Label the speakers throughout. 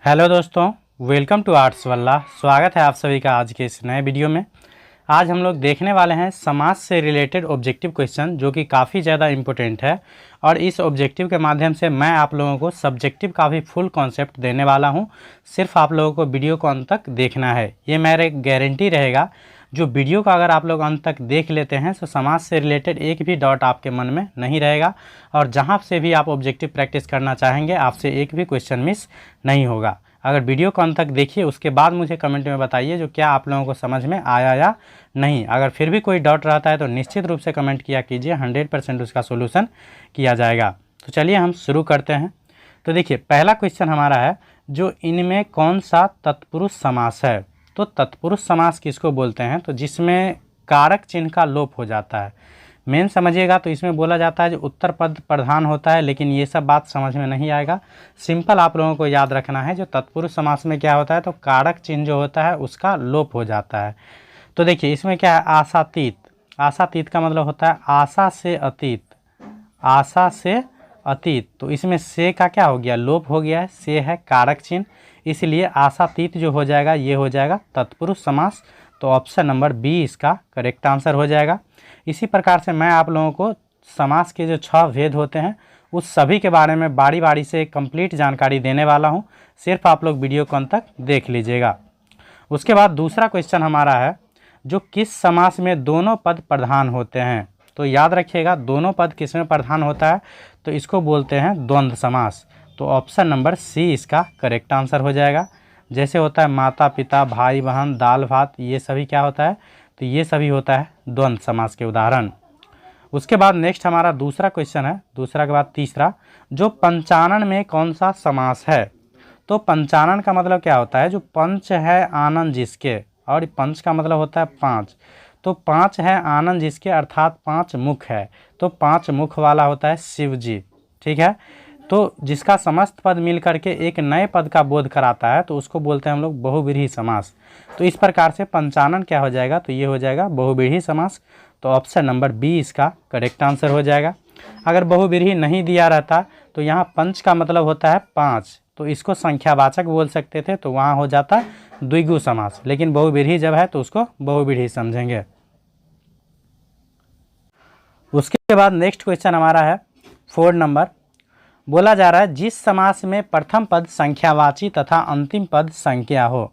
Speaker 1: Hello दोस्तों, welcome to arts वल्ला। स्वागत है आप सभी का आज के इस नए वीडियो में। आज हम लोग देखने वाले हैं समाज से रिलेटेड ऑब्जेक्टिव क्वेश्चन, जो कि काफ़ी ज़्यादा इम्पोर्टेंट है। और इस ऑब्जेक्टिव के माध्यम से मैं आप लोगों को सब्जेक्टिव का भी फुल कॉन्सेप्ट देने वाला हूं। सिर्फ आप लोगों को वीडियो को अंत तक देखना है, ये मेरा गारंटी रहेगा। जो वीडियो को अगर आप लोग अंत तक देख लेते हैं तो समाज से रिलेटेड एक भी डाउट आपके मन में नहीं रहेगा, और जहाँ से भी आप ऑब्जेक्टिव प्रैक्टिस करना चाहेंगे आपसे एक भी क्वेश्चन मिस नहीं होगा। अगर वीडियो को अंत तक देखिए, उसके बाद मुझे कमेंट में बताइए जो क्या आप लोगों को समझ में आया या नहीं। अगर फिर भी कोई डाउट रहता है तो निश्चित रूप से कमेंट किया कीजिए, 100% उसका सोल्यूशन किया जाएगा। तो चलिए हम शुरू करते हैं। तो देखिए, पहला क्वेश्चन हमारा है, जो इनमें कौन सा तत्पुरुष समास है। तो तत्पुरुष समास किसको बोलते हैं? तो जिसमें कारक चिन्ह का लोप हो जाता है। मेन समझिएगा तो इसमें बोला जाता है जो उत्तर पद प्रधान होता है, लेकिन ये सब बात समझ में नहीं आएगा। सिंपल आप लोगों को याद रखना है, जो तत्पुरुष समास में क्या होता है, तो कारक चिन्ह जो होता है उसका लोप हो जाता है। तो देखिए, इसमें क्या है, आशातीत। आशातीत का मतलब होता है आशा से अतीत, आशा से अतीत। तो इसमें से का क्या हो गया, लोप हो गया है। से है कारक चिन्ह, इसलिए आशातीत जो हो जाएगा ये हो जाएगा तत्पुरुष समास। तो ऑप्शन नंबर बी इसका करेक्ट आंसर हो जाएगा। इसी प्रकार से मैं आप लोगों को समास के जो 6 भेद होते हैं उस सभी के बारे में बारी बारी से कंप्लीट जानकारी देने वाला हूं। सिर्फ आप लोग वीडियो को अंत तक देख लीजिएगा। उसके बाद दूसरा क्वेश्चन हमारा है, जो किस समास में दोनों पद प्रधान होते हैं। तो याद रखिएगा, दोनों पद किस में प्रधान होता है, तो इसको बोलते हैं द्वंद्व समास। तो ऑप्शन नंबर सी इसका करेक्ट आंसर हो जाएगा। जैसे होता है माता पिता, भाई बहन, दाल भात, ये सभी क्या होता है, तो ये सभी होता है द्वंद्व समास के उदाहरण। उसके बाद नेक्स्ट हमारा दूसरा क्वेश्चन है, दूसरा के बाद तीसरा, जो पंचानन में कौन सा समास है। तो पंचानन का मतलब क्या होता है, जो पंच है आनंद जिसके, और पंच का मतलब होता है 5। तो 5 है आनंद जिसके, अर्थात 5 मुख है। तो 5 मुख वाला होता है शिव जी, ठीक है। तो जिसका समस्त पद मिल करके एक नए पद का बोध कराता है, तो उसको बोलते हैं हम लोग बहुव्रीहि समास। तो इस प्रकार से पंचानन क्या हो जाएगा, तो ये हो जाएगा बहुव्रीहि समास। तो ऑप्शन नंबर बी इसका करेक्ट आंसर हो जाएगा। अगर बहुव्रीहि नहीं दिया रहता तो यहाँ पंच का मतलब होता है 5, तो इसको संख्यावाचक बोल सकते थे, तो वहाँ हो जाता द्विगु समास। लेकिन बहुव्रीहि जब है तो उसको बहुव्रीहि समझेंगे। उसके बाद नेक्स्ट क्वेश्चन हमारा है 4 नंबर। बोला जा रहा है, जिस समास में प्रथम पद संख्यावाची तथा अंतिम पद संज्ञा हो।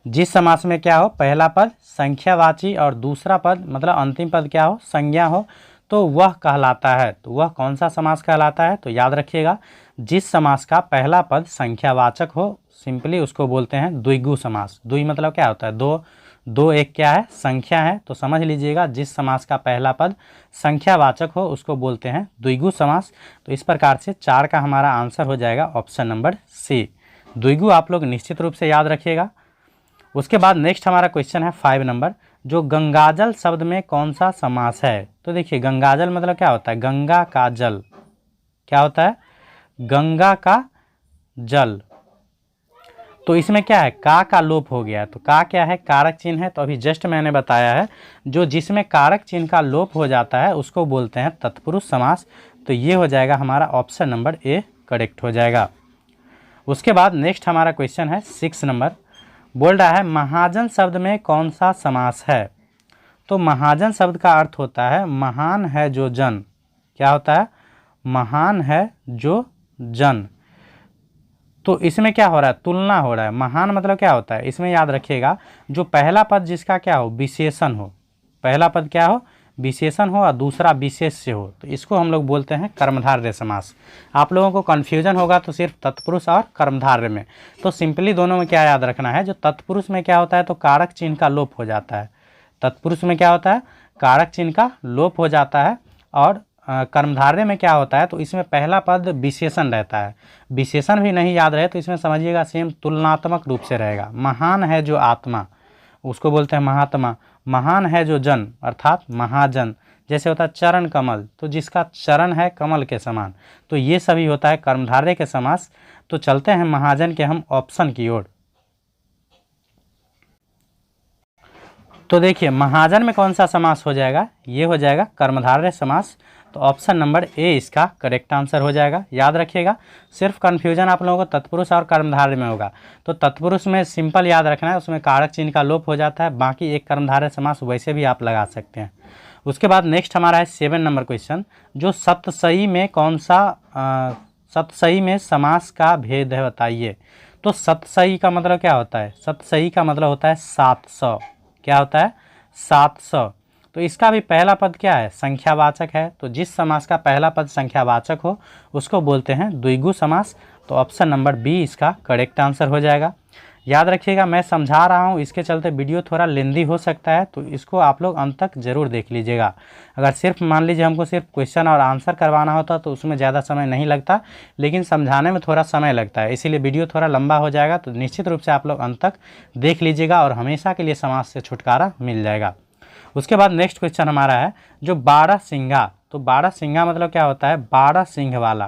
Speaker 1: जिस समास में क्या हो, पहला पद संख्यावाची और दूसरा पद मतलब अंतिम पद क्या हो, संज्ञा हो, तो वह कहलाता है। तो वह कौन सा समास कहलाता है, तो याद रखिएगा, जिस समास का पहला पद संख्यावाचक हो, सिंपली उसको बोलते हैं द्विगु समास। द्वि मतलब क्या होता है, दो। दो एक क्या है, संख्या है। तो समझ लीजिएगा, जिस समास का पहला पद संख्यावाचक हो उसको बोलते हैं द्विगु समास। तो इस प्रकार से 4 का हमारा आंसर हो जाएगा ऑप्शन नंबर सी, द्विगु। आप लोग निश्चित रूप से याद रखिएगा। उसके बाद नेक्स्ट हमारा क्वेश्चन है 5 नंबर, जो गंगाजल शब्द में कौन सा समास है। तो देखिए, गंगाजल मतलब क्या होता है, गंगा का जल। क्या होता है, गंगा का जल। तो इसमें क्या है, का लोप हो गया है। तो का क्या है, कारक चिन्ह है। तो अभी जस्ट मैंने बताया है, जो जिसमें कारक चिन्ह का लोप हो जाता है उसको बोलते हैं तत्पुरुष समास। तो ये हो जाएगा हमारा ऑप्शन नंबर ए करेक्ट हो जाएगा। उसके बाद नेक्स्ट हमारा क्वेश्चन है 6 नंबर। बोल रहा है, महाजन शब्द में कौन सा समास है। तो महाजन शब्द का अर्थ होता है महान है जो जन। क्या होता है, महान है जो जन। तो इसमें क्या हो रहा है, तुलना हो रहा है। महान मतलब क्या होता है, इसमें याद रखिएगा, जो पहला पद जिसका क्या हो, विशेषण हो। पहला पद क्या हो, विशेषण हो, और दूसरा विशेष से हो, तो इसको हम लोग बोलते हैं कर्मधारय समास। आप लोगों को कन्फ्यूजन होगा तो सिर्फ तत्पुरुष और कर्मधारय में। तो सिंपली दोनों में क्या याद रखना है, जो तत्पुरुष में क्या होता है, तो कारक चिन्ह का लोप हो जाता है। तत्पुरुष में क्या होता है, कारक चिन्ह का लोप हो जाता है। और कर्मधारय में क्या होता है, तो इसमें पहला पद विशेषण रहता है। विशेषण भी नहीं याद रहे तो इसमें समझिएगा सेम तुलनात्मक रूप से रहेगा। महान है जो आत्मा, उसको बोलते हैं महात्मा। महान है जो जन, अर्थात महाजन। जैसे होता है चरण कमल, तो जिसका चरण है कमल के समान। तो ये सभी होता है कर्मधारय के समास। तो चलते हैं महाजन के हम ऑप्शन की ओर। तो देखिए, महाजन में कौन सा समास हो जाएगा, ये हो जाएगा कर्मधारय समास। तो ऑप्शन नंबर ए इसका करेक्ट आंसर हो जाएगा। याद रखिएगा, सिर्फ कन्फ्यूजन आप लोगों को तत्पुरुष और कर्मधारय में होगा। तो तत्पुरुष में सिंपल याद रखना है, उसमें कारक चिन्ह का लोप हो जाता है, बाकी एक कर्मधारय समास वैसे भी आप लगा सकते हैं। उसके बाद नेक्स्ट हमारा है 7 नंबर क्वेश्चन, जो सप्तशयी में कौन सा सप्तशयी में समास का भेद है बताइए। तो सप्तशयी का मतलब क्या होता है? सप्तशयी का मतलब होता है 700। क्या होता है? 700। तो इसका भी पहला पद क्या है? संख्यावाचक है। तो जिस समास का पहला पद संख्यावाचक हो उसको बोलते हैं द्विगु समास। तो ऑप्शन नंबर बी इसका करेक्ट आंसर हो जाएगा। याद रखिएगा, मैं समझा रहा हूँ, इसके चलते वीडियो थोड़ा लेंदी हो सकता है, तो इसको आप लोग अंत तक ज़रूर देख लीजिएगा। अगर सिर्फ मान लीजिए हमको सिर्फ क्वेश्चन और आंसर करवाना होता तो उसमें ज़्यादा समय नहीं लगता, लेकिन समझाने में थोड़ा समय लगता है, इसीलिए वीडियो थोड़ा लंबा हो जाएगा। तो निश्चित रूप से आप लोग अंत तक देख लीजिएगा और हमेशा के लिए समास से छुटकारा मिल जाएगा। उसके बाद नेक्स्ट क्वेश्चन हमारा है जो 12 सिंघा। तो 12 सिंघा मतलब क्या होता है? 12 सिंह वाला।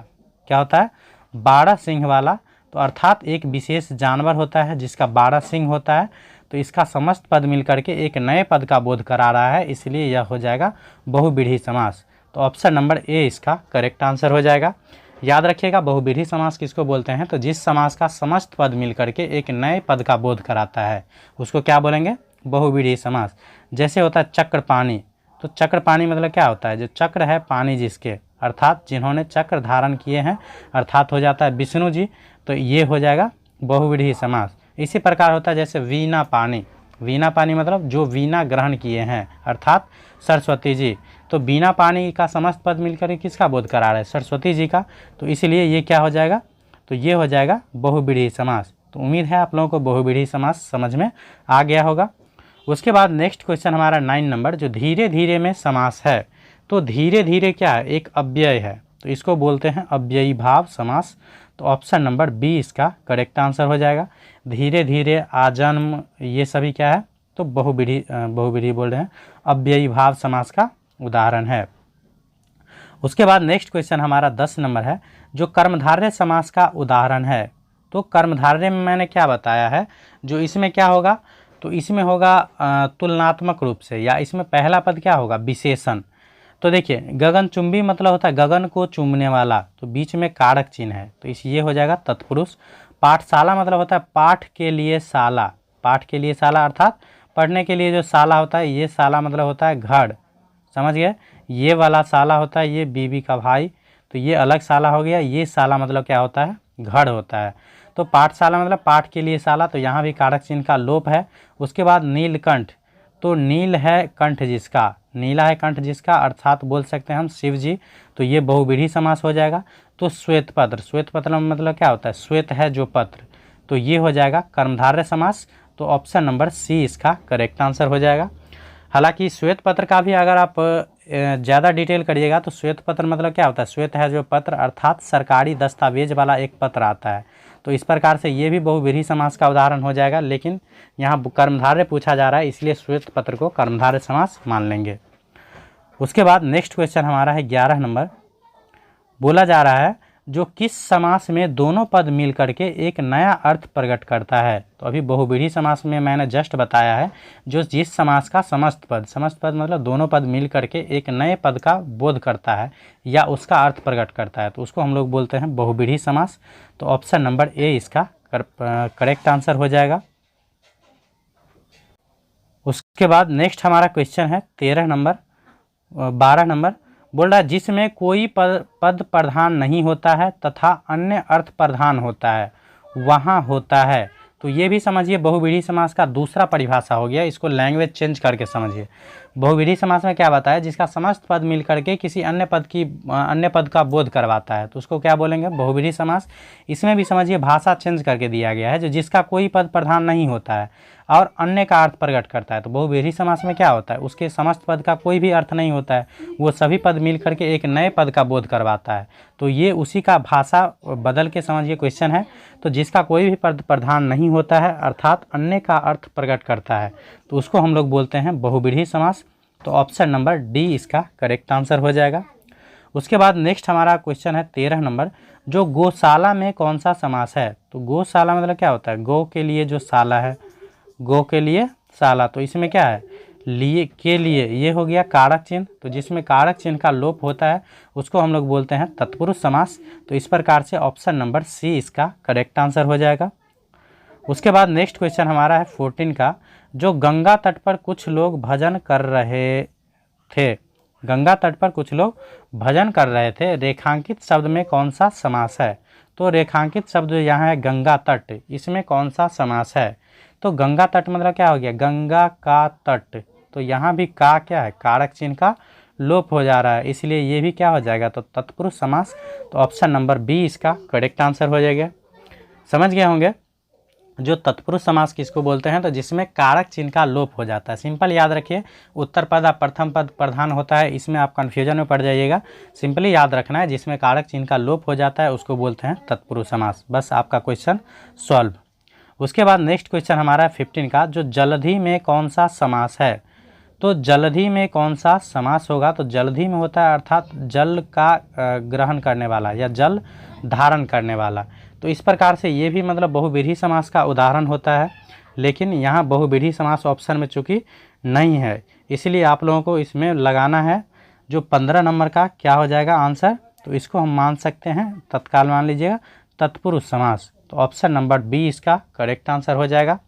Speaker 1: क्या होता है? 12 सिंह वाला। तो अर्थात एक विशेष जानवर होता है जिसका 12 सिंह होता है, तो इसका समस्त पद मिलकर के एक नए पद का बोध करा रहा है, इसलिए यह हो जाएगा बहुव्रीहि समास। तो ऑप्शन नंबर ए इसका करेक्ट आंसर हो जाएगा। याद रखिएगा, बहुव्रीहि समास किसको बोलते हैं? तो जिस समास का समस्त पद मिलकर के एक नए पद का बोध कराता है उसको क्या बोलेंगे? बहुव्रीहि समास। जैसे होता है चक्र पानी। तो चक्र पानी मतलब क्या होता है? जो चक्र है पानी जिसके, अर्थात जिन्होंने चक्र धारण किए हैं, अर्थात हो जाता है विष्णु जी, तो ये हो जाएगा बहुव्रीहि समास। इसी प्रकार होता है जैसे वीणा पानी। वीणा पानी मतलब जो वीणा ग्रहण किए हैं, अर्थात सरस्वती जी। तो वीणा पानी का समस्त पद मिलकर किसका बोध करा रहा है? सरस्वती जी का। तो इसलिए ये क्या हो जाएगा? तो ये हो जाएगा बहुव्रीहि समास। तो उम्मीद है आप लोगों को बहुव्रीहि समास समझ में आ गया होगा। उसके बाद नेक्स्ट क्वेश्चन हमारा 9 नंबर, जो धीरे धीरे में समास है। तो धीरे धीरे क्या है? एक अव्यय है, तो इसको बोलते हैं अव्ययी भाव समास। तो ऑप्शन नंबर बी इसका करेक्ट आंसर हो जाएगा। धीरे धीरे, आजन्म, ये सभी क्या है? तो बहुव्रीहि बोल रहे हैं, अव्ययी भाव समास का उदाहरण है। उसके बाद नेक्स्ट क्वेश्चन हमारा 10 नंबर है, जो कर्मधारय समास का उदाहरण है। तो कर्मधारय में मैंने क्या बताया है? जो इसमें क्या होगा? तो इसमें होगा तुलनात्मक रूप से, या इसमें पहला पद क्या होगा? विशेषण। तो देखिए, गगनचुंबी मतलब होता है गगन को चूमने वाला, तो बीच में कारक चिन्ह है, तो इस ये हो जाएगा तत्पुरुष। पाठशाला मतलब होता है पाठ के लिए शाला। पाठ के लिए शाला अर्थात पढ़ने के लिए जो शाला होता है, ये शाला मतलब होता है घर। समझ गए? ये वाला शाला होता है ये बीबी का भाई, तो ये अलग शाला हो गया। ये शाला मतलब क्या होता है? घर होता है। तो पाठशाला मतलब पाठ के लिए शाला, तो यहाँ भी कारक चिन्ह का लोप है। उसके बाद नीलकंठ। तो नील है कंठ जिसका, नीला है कंठ जिसका, अर्थात बोल सकते हैं हम शिव जी, तो ये बहुव्रीहि समास हो जाएगा। तो श्वेत पत्र। श्वेत पत्र मतलब क्या होता है? श्वेत है जो पत्र, तो ये हो जाएगा कर्मधारय समास। तो ऑप्शन नंबर सी इसका करेक्ट आंसर हो जाएगा। हालांकि श्वेत पत्र का भी अगर आप ज़्यादा डिटेल करिएगा तो श्वेत पत्र मतलब क्या होता है? श्वेत है जो पत्र, अर्थात सरकारी दस्तावेज वाला एक पत्र आता है, तो इस प्रकार से ये भी बहुव्रीहि समास का उदाहरण हो जाएगा। लेकिन यहाँ कर्मधारय पूछा जा रहा है, इसलिए श्वेत पत्र को कर्मधारय समास मान लेंगे। उसके बाद नेक्स्ट क्वेश्चन हमारा है 11 नंबर। बोला जा रहा है जो किस समास में दोनों पद मिल करके एक नया अर्थ प्रकट करता है। तो अभी बहुव्रीहि समास में मैंने जस्ट बताया है, जो जिस समास का समस्त पद मतलब दोनों पद मिल करके एक नए पद का बोध करता है या उसका अर्थ प्रकट करता है, तो उसको हम लोग बोलते हैं बहुव्रीहि समास। तो ऑप्शन नंबर ए इसका करेक्ट आंसर हो जाएगा। उसके बाद नेक्स्ट हमारा क्वेश्चन है 12 नंबर। बोल रहा है जिसमें कोई पद प्रधान नहीं होता है तथा अन्य अर्थ प्रधान होता है, वहाँ होता है। तो ये भी समझिए बहुव्रीहि समास का दूसरा परिभाषा हो गया, इसको लैंग्वेज चेंज करके समझिए। बहुव्रीहि समास में क्या बताया? जिसका समस्त पद मिल करके किसी अन्य पद का बोध करवाता है, तो उसको क्या बोलेंगे? बहुव्रीहि समास। इसमें भी समझिए भाषा चेंज करके दिया गया है, जो जिसका कोई पद प्रधान नहीं होता है और अन्य का अर्थ प्रकट करता है। तो बहुव्रीहि समास में क्या होता है? उसके समस्त पद का कोई भी अर्थ नहीं होता है, वो सभी पद मिल करके एक नए पद का बोध करवाता है। तो ये उसी का भाषा बदल के समझिए क्वेश्चन है। तो जिसका कोई भी पद प्रधान नहीं होता है अर्थात अन्य का अर्थ प्रकट करता है, तो उसको हम लोग बोलते हैं बहुव्रीहि समास। तो ऑप्शन नंबर डी इसका करेक्ट आंसर हो जाएगा। उसके बाद नेक्स्ट हमारा क्वेश्चन है 13 नंबर। जो गौशाला में कौन सा समास है? तो गौशाला मतलब क्या होता है? गौ के लिए जो शाला है, गौ के लिए शाला, तो इसमें क्या है? लिए के लिए, ये हो गया कारक चिन्ह। तो जिसमें कारक चिन्ह का लोप होता है उसको हम लोग बोलते हैं तत्पुरुष समास। तो इस प्रकार से ऑप्शन नंबर सी इसका करेक्ट आंसर हो जाएगा। उसके बाद नेक्स्ट क्वेश्चन हमारा है 14 का, जो गंगा तट पर कुछ लोग भजन कर रहे थे, गंगा तट पर कुछ लोग भजन कर रहे थे, रेखांकित शब्द में कौन सा समास है? तो रेखांकित शब्द यहाँ है गंगा तट, इसमें कौन सा समास है? तो गंगा तट मतलब क्या हो गया, गंगा का तट। तो यहाँ भी का क्या है, कारक चिन्ह का लोप हो जा रहा है, इसलिए ये भी क्या हो जाएगा, तो तत्पुरुष समास। तो ऑप्शन नंबर बी इसका करेक्ट आंसर हो जाएगा। समझ गए होंगे जो तत्पुरुष समास किसको बोलते हैं, तो जिसमें कारक चिन्ह का लोप हो जाता है। सिंपल याद रखिए, उत्तर पद और प्रथम पद प्रधान होता है, इसमें आप कन्फ्यूजन में पड़ जाइएगा। सिंपली याद रखना है, जिसमें कारक चिन्ह का लोप हो जाता है उसको बोलते हैं तत्पुरुष समास। बस आपका क्वेश्चन सॉल्व। उसके बाद नेक्स्ट क्वेश्चन हमारा है 15 का, जो जलधि में कौन सा समास है? तो जलधि में कौन सा समास होगा? तो जलधि में होता है अर्थात जल का ग्रहण करने वाला या जल धारण करने वाला। तो इस प्रकार से ये भी मतलब बहुव्रीहि समास का उदाहरण होता है, लेकिन यहाँ बहुव्रीहि समास ऑप्शन में चूँकि नहीं है, इसलिए आप लोगों को इसमें लगाना है जो 15 नंबर का क्या हो जाएगा आंसर। तो इसको हम मान सकते हैं, तत्काल मान लीजिएगा, तत्पुरुष समास। तो ऑप्शन नंबर बी इसका करेक्ट आंसर हो जाएगा।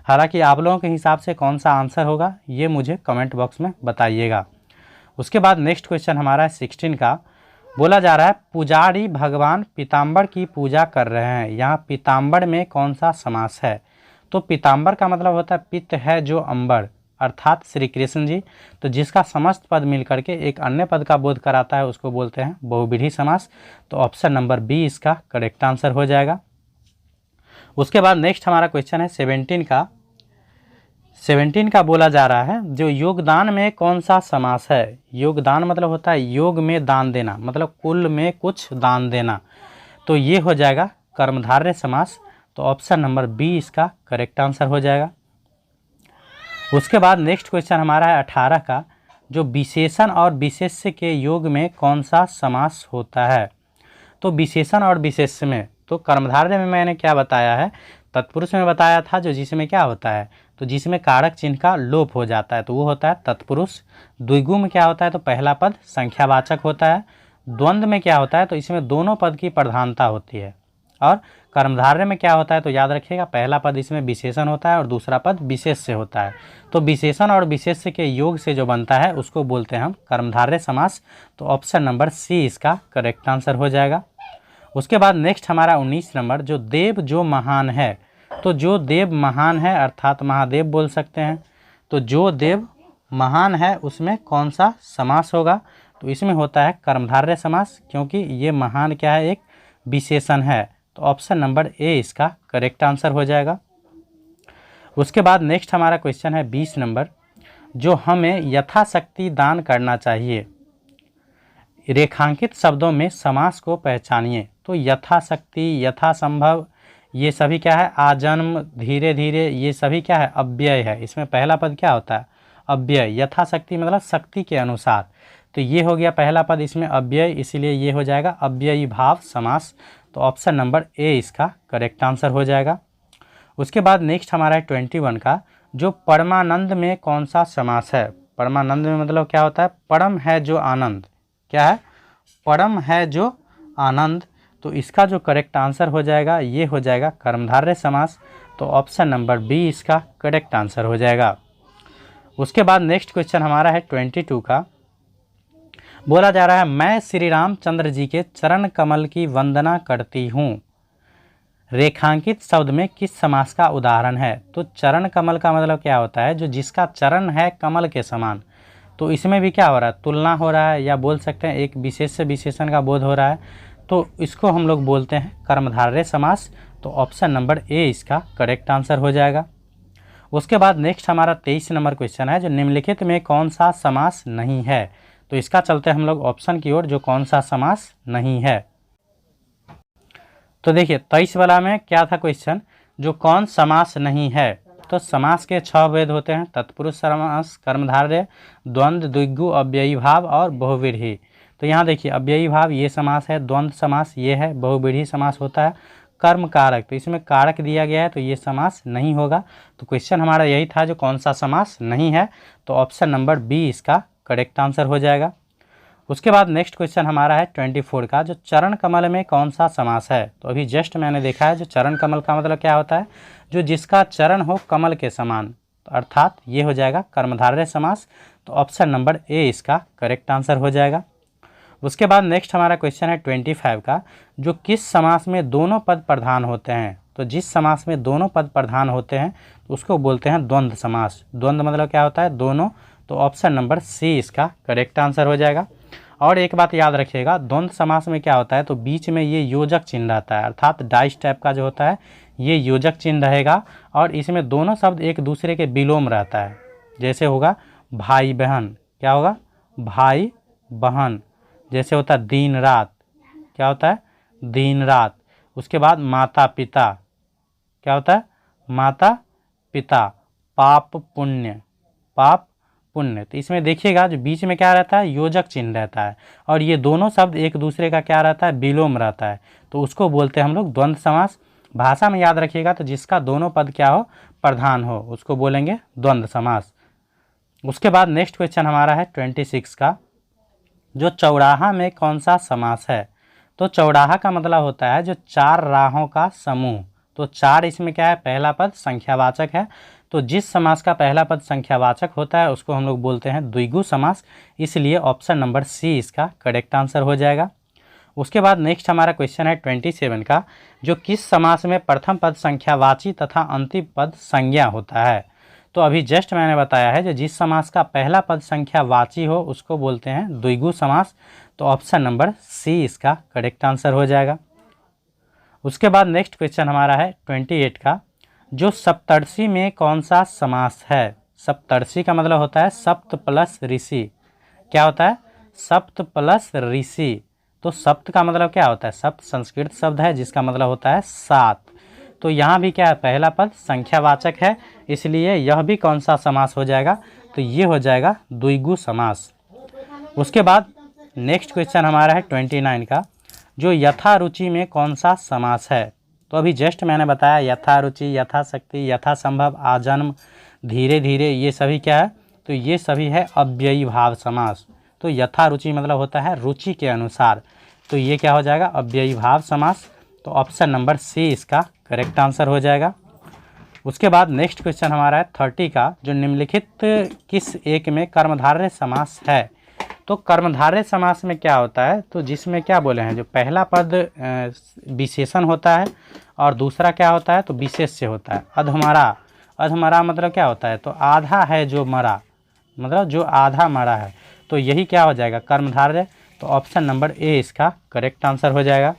Speaker 1: हालांकि आप लोगों के हिसाब से कौन सा आंसर होगा ये मुझे कमेंट बॉक्स में बताइएगा। उसके बाद नेक्स्ट क्वेश्चन हमारा है 16 का, बोला जा रहा है पुजारी भगवान पीताम्बर की पूजा कर रहे हैं, यहाँ पीताम्बर में कौन सा समास है? तो पीताम्बर का मतलब होता है पित्त है जो अंबर, अर्थात श्री कृष्ण जी। तो जिसका समस्त पद मिलकर के एक अन्य पद का बोध कराता है उसको बोलते हैं बहुव्रीहि समास। तो ऑप्शन नंबर बी इसका करेक्ट आंसर हो जाएगा। उसके बाद नेक्स्ट हमारा क्वेश्चन है 17 का बोला जा रहा है, जो योगदान में कौन सा समास है? योगदान मतलब होता है योग में दान देना, मतलब कुल में कुछ दान देना। तो ये हो जाएगा कर्मधारय समास। तो ऑप्शन नंबर बी इसका करेक्ट आंसर हो जाएगा। उसके बाद नेक्स्ट क्वेश्चन हमारा है 18 का, जो विशेषण और विशेष्य के योग में कौन सा समास होता है? तो विशेषण और विशेष्य में, तो कर्मधारय में मैंने क्या बताया है, तत्पुरुष में बताया था, जो जिसमें क्या होता है, तो जिसमें कारक चिन्ह का लोप हो जाता है तो वो होता है तत्पुरुष। द्विगु में क्या होता है, तो पहला पद संख्यावाचक होता है। द्वंद्व में क्या होता है, तो इसमें दोनों पद की प्रधानता होती है। और कर्मधारय में क्या होता है, तो याद रखिएगा पहला पद इसमें विशेषण होता है और दूसरा पद विशेष्य होता है। तो विशेषण और विशेष्य के योग से जो बनता है उसको बोलते हैं हम कर्मधारय समास। तो ऑप्शन नंबर सी इसका करेक्ट आंसर हो जाएगा। उसके बाद नेक्स्ट हमारा 19 नंबर, जो देव जो महान है, तो जो देव महान है अर्थात महादेव बोल सकते हैं। तो जो देव महान है उसमें कौन सा समास होगा? तो इसमें होता है कर्मधारय समास, क्योंकि ये महान क्या है, एक विशेषण है। तो ऑप्शन नंबर ए इसका करेक्ट आंसर हो जाएगा। उसके बाद नेक्स्ट हमारा क्वेश्चन है 20 नंबर, जो हमें यथाशक्ति दान करना चाहिए, रेखांकित शब्दों में समास को पहचानिए। तो यथाशक्ति, यथासंभव, ये सभी क्या है, आजन्म, धीरे धीरे, ये सभी क्या है, अव्यय है। इसमें पहला पद क्या होता है, अव्यय। यथाशक्ति मतलब शक्ति के अनुसार। तो ये हो गया पहला पद इसमें अव्यय, इसलिए ये हो जाएगा अव्ययी भाव समास। तो ऑप्शन नंबर ए इसका करेक्ट आंसर हो जाएगा। उसके बाद नेक्स्ट हमारा है 21 का, जो परमानंद में कौन सा समास है? परमानंद में मतलब क्या होता है, परम है जो आनंद, क्या है, परम है जो आनंद। तो इसका जो करेक्ट आंसर हो जाएगा ये हो जाएगा कर्मधारय समास। तो ऑप्शन नंबर बी इसका करेक्ट आंसर हो जाएगा। उसके बाद नेक्स्ट क्वेश्चन हमारा है 22 का, बोला जा रहा है मैं श्री रामचंद्र जी के चरण कमल की वंदना करती हूँ, रेखांकित शब्द में किस समास का उदाहरण है? तो चरण कमल का मतलब क्या होता है, जो जिसका चरण है कमल के समान। तो इसमें भी क्या हो रहा है, तुलना हो रहा है, या बोल सकते हैं एक विशेष से विशेषण का बोध हो रहा है। तो इसको हम लोग बोलते हैं कर्मधारय समास। तो ऑप्शन नंबर ए इसका करेक्ट आंसर हो जाएगा। उसके बाद नेक्स्ट हमारा 23 नंबर क्वेश्चन है, जो निम्नलिखित में कौन सा समास नहीं है? तो इसका चलते हम लोग ऑप्शन की ओर, जो कौन सा समास नहीं है। तो देखिए 23 वाला में क्या था क्वेश्चन, जो कौन समास नहीं है? तो समास के 6 भेद होते हैं, तत्पुरुष समास, कर्मधारय, द्वंद्व, द्विगु, अव्ययी भाव और बहुव्रीहि। तो यहाँ देखिए अव्ययी भाव ये समास है, द्वंद्व समास ये है, बहुव्रीहि समास होता है, कर्म कारक, तो इसमें कारक दिया गया है तो ये समास नहीं होगा। तो क्वेश्चन हमारा यही था जो कौन सा समास नहीं है, तो ऑप्शन नंबर बी इसका करेक्ट आंसर हो जाएगा। उसके बाद नेक्स्ट क्वेश्चन हमारा है 24 का, जो चरण कमल में कौन सा समास है। तो अभी जस्ट मैंने देखा है जो चरण कमल का मतलब क्या होता है, जो जिसका चरण हो कमल के समान, तो अर्थात ये हो जाएगा कर्मधारय समास। तो ऑप्शन नंबर ए इसका करेक्ट आंसर हो जाएगा। उसके बाद नेक्स्ट हमारा क्वेश्चन है 25 का, जो किस समास में दोनों पद प्रधान होते हैं। तो जिस समास में दोनों पद प्रधान होते हैं तो उसको बोलते हैं द्वंद्व समास। द्वंद्व मतलब क्या होता है, दोनों। तो ऑप्शन नंबर सी इसका करेक्ट आंसर हो जाएगा। और एक बात याद रखिएगा, द्वंद्व समास में क्या होता है, तो बीच में ये योजक चिन्ह रहता है, अर्थात डाइस टाइप का जो होता है ये योजक चिन्ह रहेगा, और इसमें दोनों शब्द एक दूसरे के विलोम रहता है। जैसे होगा भाई बहन, क्या होगा, भाई बहन। जैसे होता है दिन रात, क्या होता है, दिन रात। उसके बाद माता पिता, क्या होता है, माता पिता। पाप पुण्य, पाप पुण्य। तो इसमें देखिएगा जो बीच में क्या रहता है, योजक चिन्ह रहता है, और ये दोनों शब्द एक दूसरे का क्या रहता है, विलोम रहता है, तो उसको बोलते हैं हम लोग द्वंद्व समास। भाषा में याद रखिएगा, तो जिसका दोनों पद क्या हो, प्रधान हो, उसको बोलेंगे द्वंद्व समास। उसके बाद नेक्स्ट क्वेश्चन हमारा है 26 का, जो चौराहा में कौन सा समास है। तो चौराहा का मतलब होता है जो चार राहों का समूह। तो चार इसमें क्या है, पहला पद संख्यावाचक है, तो जिस समास का पहला पद संख्यावाचक होता है उसको हम लोग बोलते हैं द्विगु समास, इसलिए ऑप्शन नंबर सी इसका करेक्ट आंसर हो जाएगा। उसके बाद नेक्स्ट हमारा क्वेश्चन है 27 का, जो किस समास में प्रथम पद संख्यावाची तथा अंतिम पद संज्ञा होता है। तो अभी जस्ट मैंने बताया है जो जिस समास का पहला पद संख्यावाची हो उसको बोलते हैं द्विगु समास, तो ऑप्शन नंबर सी इसका करेक्ट आंसर हो जाएगा। उसके बाद नेक्स्ट क्वेश्चन हमारा है 28 का, जो सप्तर्षि में कौन सा समास है। सप्तर्षि का मतलब होता है सप्त प्लस ऋषि, क्या होता है, सप्त प्लस ऋषि। तो सप्त का मतलब क्या होता है, सप्त संस्कृत शब्द है जिसका मतलब होता है सात। तो यहाँ भी क्या है, पहला पद संख्यावाचक है, इसलिए यह भी कौन सा समास हो जाएगा, तो ये हो जाएगा द्विगु समास। उसके बाद नेक्स्ट क्वेश्चन हमारा है 29 का, जो यथारुचि में कौन सा समास है। तो अभी जस्ट मैंने बताया यथारुचि, यथाशक्ति, यथासंभव, आजन्म, धीरे धीरे, ये सभी क्या है, तो ये सभी है अव्ययी भाव समास। तो यथारुचि मतलब होता है रुचि के अनुसार, तो ये क्या हो जाएगा, अव्ययी भाव समास। तो ऑप्शन नंबर सी इसका करेक्ट आंसर हो जाएगा। उसके बाद नेक्स्ट क्वेश्चन हमारा है 30 का, जो निम्नलिखित किस एक में कर्मधारय समास है। तो कर्मधारय समास में क्या होता है, तो जिसमें क्या बोले हैं, जो पहला पद विशेषण होता है और दूसरा क्या होता है, तो विशेष्य होता है। अधमरा, अधमरा मतलब क्या होता है, तो आधा है जो मरा, मतलब जो आधा मरा है, तो यही क्या हो जाएगा, कर्मधारय। तो ऑप्शन नंबर ए इसका करेक्ट आंसर हो जाएगा।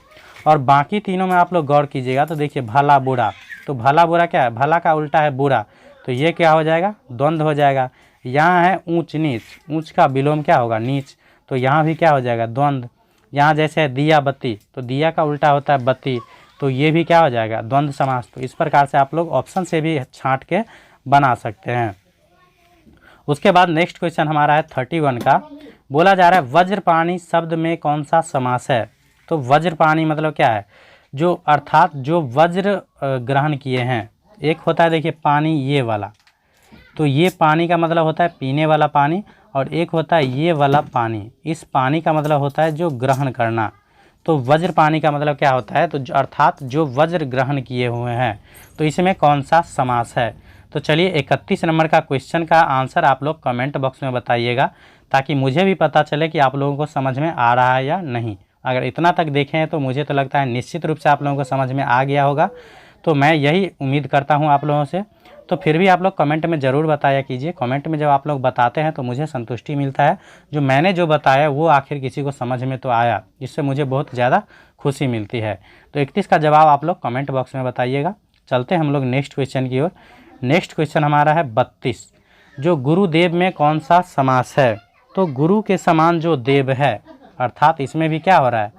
Speaker 1: और बाकी तीनों में आप लोग गौर कीजिएगा, तो देखिए भला बुरा, तो भला बुरा क्या है, भला का उल्टा है बुरा, तो ये क्या हो जाएगा, द्वंद्व हो जाएगा। यहाँ है ऊंच नीच, ऊंच का विलोम क्या होगा, नीच, तो यहाँ भी क्या हो जाएगा, द्वंद्व। यहाँ जैसे है दिया बत्ती, तो दिया का उल्टा होता है बत्ती, तो ये भी क्या हो जाएगा, द्वंद्व समास। तो इस प्रकार से आप लोग ऑप्शन से भी छांट के बना सकते हैं। उसके बाद नेक्स्ट क्वेश्चन हमारा है 31 का, बोला जा रहा है वज्रपाणी शब्द में कौन सा समास है। तो वज्रपाणी मतलब क्या है, जो अर्थात जो वज्र ग्रहण किए हैं। एक होता है देखिए पानी ये वाला, तो ये पानी का मतलब होता है पीने वाला पानी, और एक होता है ये वाला पानी, इस पानी का मतलब होता है जो ग्रहण करना। तो वज्र पानी का मतलब क्या होता है, तो अर्थात जो वज्र ग्रहण किए हुए हैं। तो इसमें कौन सा समास है। तो चलिए 31 नंबर का क्वेश्चन का आंसर आप लोग कमेंट बॉक्स में बताइएगा, ताकि मुझे भी पता चले कि आप लोगों को समझ में आ रहा है या नहीं। अगर इतना तक देखें हैं तो मुझे तो लगता है निश्चित रूप से आप लोगों को समझ में आ गया होगा, तो मैं यही उम्मीद करता हूं आप लोगों से। तो फिर भी आप लोग कमेंट में ज़रूर बताया कीजिए। कमेंट में जब आप लोग बताते हैं तो मुझे संतुष्टि मिलता है, जो मैंने जो बताया वो आखिर किसी को समझ में तो आया, जिससे मुझे बहुत ज़्यादा खुशी मिलती है। तो 31 का जवाब आप लोग कमेंट बॉक्स में बताइएगा। चलते हैं हम लोग नेक्स्ट क्वेश्चन की ओर। नेक्स्ट क्वेश्चन हमारा है 32, जो गुरुदेव में कौन सा समास है। तो गुरु के समान जो देव है, अर्थात इसमें भी क्या हो रहा है,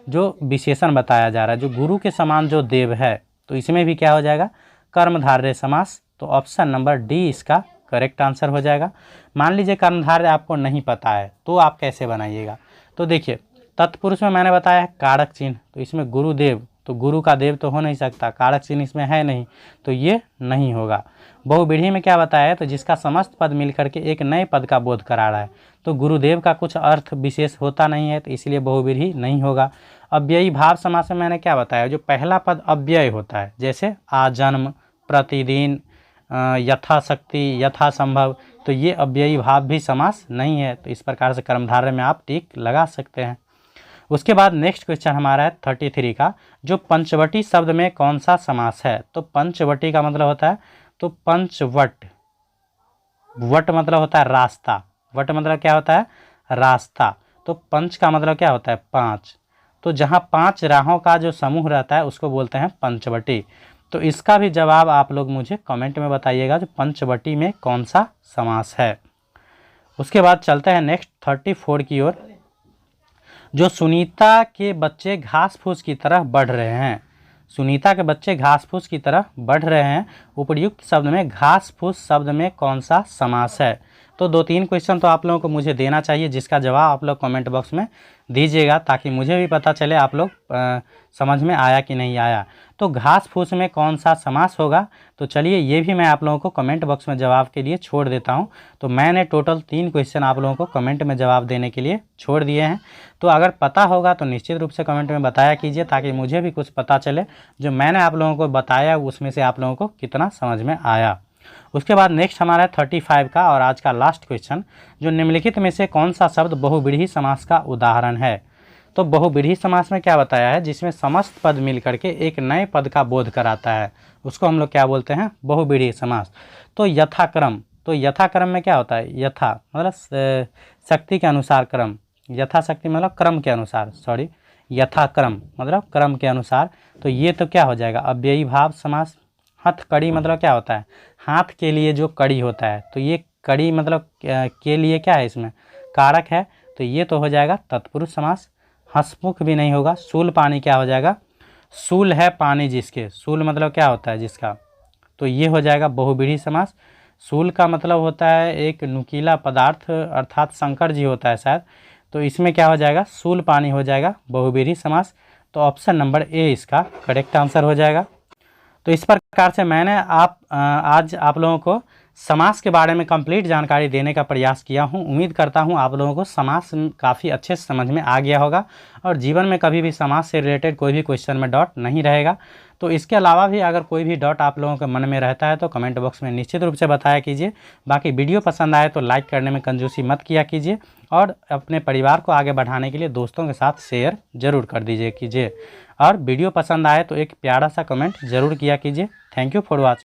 Speaker 1: जो विशेषण बताया जा रहा है, जो गुरु के समान जो देव है, तो इसमें भी क्या हो जाएगा, कर्मधारय समास। तो ऑप्शन नंबर डी इसका करेक्ट आंसर हो जाएगा। मान लीजिए कर्मधारय आपको नहीं पता है तो आप कैसे बनाइएगा। तो देखिए तत्पुरुष में मैंने बताया है कारक चिन्ह, तो इसमें गुरुदेव, तो गुरु का देव तो हो नहीं सकता, कारक चिन्ह इसमें है नहीं, तो ये नहीं होगा। बहुव्रीहि में क्या बताया है, तो जिसका समस्त पद मिलकर के एक नए पद का बोध करा रहा है, तो गुरुदेव का कुछ अर्थ विशेष होता नहीं है, तो इसलिए बहुव्रीहि नहीं होगा। अव्ययी भाव समास में मैंने क्या बताया, जो पहला पद अव्यय होता है, जैसे आजन्म, प्रतिदिन, यथाशक्ति, यथासंभव, तो ये अव्ययी भाव भी समास नहीं है। तो इस प्रकार से कर्मधारय में आप टिक लगा सकते हैं। उसके बाद नेक्स्ट क्वेश्चन हमारा है 33 का, जो पंचवटी शब्द में कौन सा समास है। तो पंचवटी का मतलब होता है, तो पंचवट, वट मतलब होता है रास्ता, वट मतलब क्या होता है, रास्ता। तो पंच का मतलब क्या होता है, पाँच, तो जहाँ 5 राहों का जो समूह रहता है उसको बोलते हैं पंचवटी। तो इसका भी जवाब आप लोग मुझे कमेंट में बताइएगा, जो पंचवटी में कौन सा समास है। उसके बाद चलते हैं नेक्स्ट 34 की ओर, जो सुनीता के बच्चे घास फूस की तरह बढ़ रहे हैं। सुनीता के बच्चे घास फूस की तरह बढ़ रहे हैं, उपर्युक्त शब्द में घास फूस शब्द में कौन सा समास है। तो 2-3 क्वेश्चन तो आप लोगों को मुझे देना चाहिए, जिसका जवाब आप लोग कमेंट बॉक्स में दीजिएगा, ताकि मुझे भी पता चले आप लोग समझ में आया कि नहीं आया। तो घास फूस में कौन सा समास होगा, तो चलिए ये भी मैं आप लोगों को कमेंट बॉक्स में जवाब के लिए छोड़ देता हूं। तो मैंने टोटल 3 क्वेश्चन आप लोगों को कमेंट में जवाब देने के लिए छोड़ दिए हैं। तो अगर पता होगा तो निश्चित रूप से कमेंट में बताया कीजिए, ताकि मुझे भी कुछ पता चले जो मैंने आप लोगों को बताया उसमें से आप लोगों को कितना समझ में आया। उसके बाद नेक्स्ट हमारा 35 का और आज का लास्ट क्वेश्चन, जो निम्नलिखित में से कौन सा शब्द बहुव्रीहि समास का उदाहरण है। तो बहुव्रीहि समास में क्या बताया है, जिसमें समस्त पद मिल करके एक नए पद का बोध कराता है, उसको हम लोग क्या बोलते हैं, बहुव्रीहि समास। तो यथाक्रम, तो यथाक्रम में क्या होता है, यथा मतलब शक्ति के अनुसार क्रम, यथाशक्ति मतलब क्रम के अनुसार, सॉरी, यथाक्रम मतलब क्रम के अनुसार। तो ये तो क्या हो जाएगा, अव्ययी भाव समास। हथकड़ी मतलब क्या होता है, हाथ के लिए जो कड़ी होता है, तो ये कड़ी मतलब के लिए क्या है, इसमें कारक है, तो ये तो हो जाएगा तत्पुरुष समास। हंसमुख भी नहीं होगा। शूल पानी क्या हो जाएगा, शूल है पानी जिसके, शूल मतलब क्या होता है, जिसका, तो ये हो जाएगा बहुव्रीहि समास। शूल का मतलब होता है एक नुकीला पदार्थ, अर्थात शंकर जी होता है शायद, तो इसमें क्या हो जाएगा, शूल पानी हो जाएगा बहुव्रीहि समास। तो ऑप्शन नंबर ए इसका करेक्ट आंसर हो जाएगा। तो इस प्रकार से मैंने आज आप लोगों को समास के बारे में कंप्लीट जानकारी देने का प्रयास किया हूं। उम्मीद करता हूं आप लोगों को समास काफ़ी अच्छे से समझ में आ गया होगा, और जीवन में कभी भी समास से रिलेटेड कोई भी क्वेश्चन में डॉट नहीं रहेगा। तो इसके अलावा भी अगर कोई भी डॉट आप लोगों के मन में रहता है तो कमेंट बॉक्स में निश्चित रूप से बताया कीजिए। बाकी वीडियो पसंद आए तो लाइक करने में कंजूसी मत किया कीजिए, और अपने परिवार को आगे बढ़ाने के लिए दोस्तों के साथ शेयर ज़रूर कर दीजिए कीजिए। और वीडियो पसंद आए तो एक प्यारा सा कमेंट ज़रूर किया कीजिए। Thank you for watching.